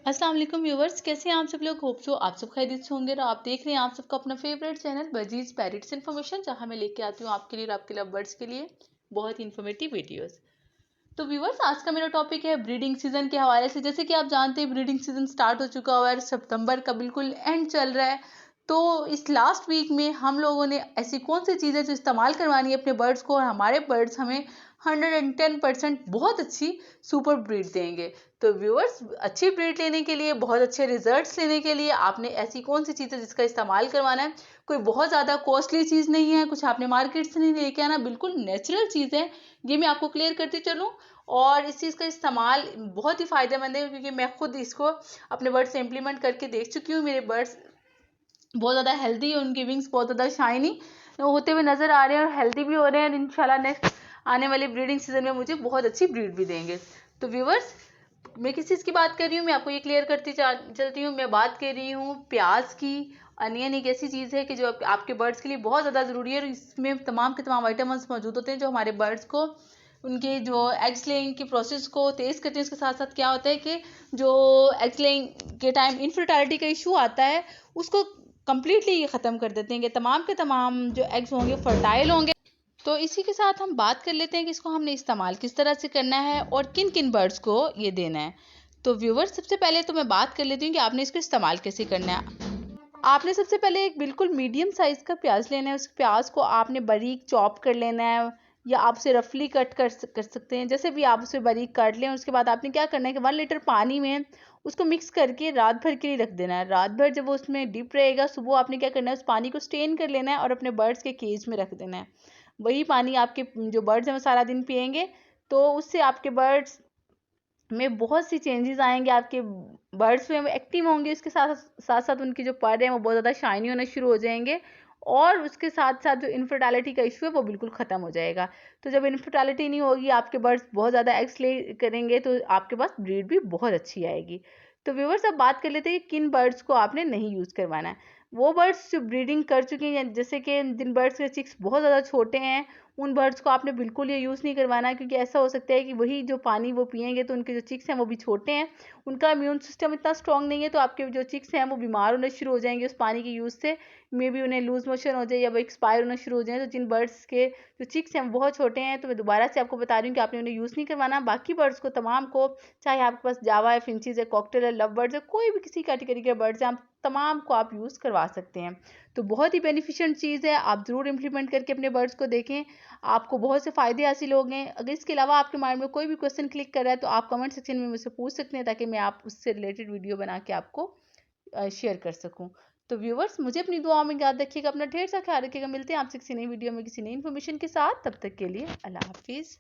अस्सलाम वालेकुम व्यूवर्स, कैसे हैं आप सब लोग। होप सो आप सब खैरियत से होंगे। और आप देख रहे हैं आप सबका अपना favourite channel budgies parrots information, जहां मैं लेके आती हूँ आपके लिए और आपके लव बर्ड्स के लिए बहुत ही इन्फॉर्मेटिव वीडियोस। तो व्यूवर्स, आज का मेरा टॉपिक है ब्रीडिंग सीजन के हवाले से। जैसे कि आप जानते हैं ब्रीडिंग सीजन स्टार्ट हो चुका हुआ है, सितंबर का बिल्कुल एंड चल रहा है। तो इस लास्ट वीक में हम लोगों ने ऐसी कौन सी चीज़ें जो इस्तेमाल करवानी है अपने बर्ड्स को, और हमारे बर्ड्स हमें 110% बहुत अच्छी सुपर ब्रीड देंगे। तो व्यूअर्स, अच्छी ब्रीड लेने के लिए, बहुत अच्छे रिजल्ट्स लेने के लिए आपने ऐसी कौन सी चीज़ है जिसका इस्तेमाल करवाना है। कोई बहुत ज़्यादा कॉस्टली चीज़ नहीं है, कुछ आपने मार्केट से नहीं लेके आना, बिल्कुल नेचुरल चीज़ है। ये मैं आपको क्लियर करती चलूँ। और इस चीज़ का इस्तेमाल बहुत ही फ़ायदेमंद है, क्योंकि मैं खुद इसको अपने बर्ड्स से इम्प्लीमेंट करके देख चुकी हूँ। मेरे बर्ड्स बहुत ज़्यादा हेल्दी है, उनकी विंग्स बहुत ज़्यादा शाइनी होते हुए नज़र आ रहे हैं और हेल्दी भी हो रहे हैं। इंशाल्लाह नेक्स्ट आने वाली ब्रीडिंग सीजन में मुझे बहुत अच्छी ब्रीड भी देंगे। तो व्यूवर्स, मैं किस चीज़ की बात कर रही हूँ, मैं आपको ये क्लियर करती चलती हूँ। मैं बात कर रही हूँ प्याज की। अनियन एक ऐसी चीज़ है कि जो आपके बर्ड्स के लिए बहुत ज़्यादा ज़रूरी है, और इसमें तमाम के तमाम विटामिन्स मौजूद होते हैं जो हमारे बर्ड्स को, उनके जो एग्स लेइंग की प्रोसेस को तेज़ करते हैं। इसके साथ साथ क्या होता है कि जो एग्स लेइंग के टाइम इनफर्टिलिटी का इशू आता है, उसको कम्प्लीटली ये ख़त्म कर देते हैं कि तमाम के तमाम जो एग्स होंगे फर्टाइल होंगे। तो इसी के साथ हम बात कर लेते हैं कि इसको हमने इस्तेमाल किस तरह से करना है और किन किन बर्ड्स को ये देना है। तो व्यूवर्स, सबसे पहले तो मैं बात कर लेती हूँ कि आपने इसको इस्तेमाल कैसे करना है। आपने सबसे पहले एक बिल्कुल मीडियम साइज़ का प्याज लेना है। उस प्याज को आपने बारीक चॉप कर लेना है, या आप उसे रफली कट कर सकते हैं, जैसे भी आप उसे बारीक काट लें। उसके बाद आपने क्या करना है कि 1 लीटर पानी में उसको मिक्स करके रात भर के लिए रख देना है। रात भर जब वो उसमें डिप रहेगा, सुबह आपने क्या करना है, उस पानी को स्टेन कर लेना है और अपने बर्ड्स के केज में रख देना है। वही पानी आपके जो बर्ड्स हैं वो सारा दिन पियेंगे। तो उससे आपके बर्ड्स में बहुत सी चेंजेस आएंगे, आपके बर्ड्स में वो एक्टिव होंगे। उसके साथ साथ साथ उनकी जो पर हैं वो बहुत ज़्यादा शाइनी होना शुरू हो जाएंगे, और उसके साथ साथ जो इनफर्टिलिटी का इशू है वो बिल्कुल ख़त्म हो जाएगा। तो जब इनफर्टिलिटी नहीं होगी, आपके बर्ड्स बहुत ज़्यादा एग्स ले करेंगे, तो आपके पास ब्रीड भी बहुत अच्छी आएगी। तो व्यूअर्स, अब बात कर लेते हैं कि किन बर्ड्स को आपने नहीं यूज़ करवाना है। वो बर्ड्स जो ब्रीडिंग कर चुके हैं, जैसे कि जिन बर्ड्स के चिक्स बहुत ज़्यादा छोटे हैं, उन बर्ड्स को आपने बिल्कुल ये यूज़ नहीं करवाना है, क्योंकि ऐसा हो सकता है कि वही जो पानी वो पिएंगे तो उनके जो चिक्स हैं वो भी छोटे हैं, उनका इम्यून सिस्टम इतना स्ट्रॉन्ग नहीं है, तो आपके जो चिक्स हैं वो बीमार होने शुरू हो जाएंगे उस पानी के यूज़ से। मे बी उन्हें लूज मोशन हो जाए या वो एक्सपायर होना शुरू हो जाए। तो जिन बर्ड्स के जो चिक्स हैं वो बहुत छोटे हैं, तो मैं दोबारा से आपको बता रही हूँ कि आपने उन्हें यूज़ नहीं करवाना। बाकी बर्ड्स को, तमाम को, चाहे आपके पास जावा है, फिंचीज है, कॉकटेल है, लव बर्ड्स है, कोई भी किसी कैटेगरी के बर्ड्स हैं, आप तमाम को आप यूज़ करवा सकते हैं। तो बहुत ही बेनिफिशिएंट चीज़ है, आप ज़रूर इम्प्लीमेंट करके अपने बर्ड्स को देखें, आपको बहुत से फ़ायदे हासिल होंगे। अगर इसके अलावा आपके माइंड में कोई भी क्वेश्चन क्लिक कर रहा है, तो आप कमेंट सेक्शन में मुझसे पूछ सकते हैं, ताकि मैं आप उससे रिलेटेड वीडियो बना के आपको शेयर कर सकूं। तो व्यूवर्स, मुझे अपनी दुआओं में याद रखिएगा, अपना ढेर सा ख्याल रखिएगा। मिलते हैं आपसे किसी नई वीडियो में किसी नई इन्फॉर्मेशन के साथ। तब तक के लिए अल्लाह हाफिज़।